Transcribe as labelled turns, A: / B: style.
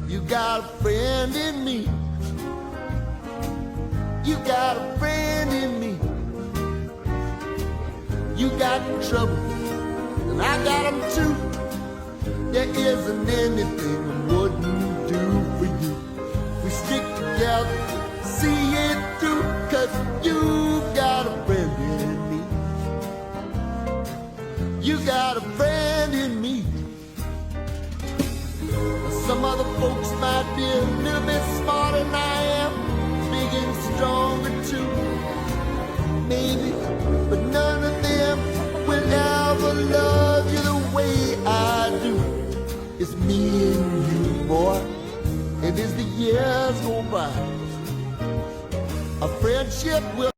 A: You got a friend in me. You got a friend in me. You got trouble, and I got them too. There isn't anything I wouldn't do for you. We stick together, see it through, 'cause you got a friend in me. You got a friend in me. Some other folks might be a little bit smarter than I am, big and stronger too, maybe, but none of them will ever love you the way I do. It's me and you, boy, and as the years go by, a friendship will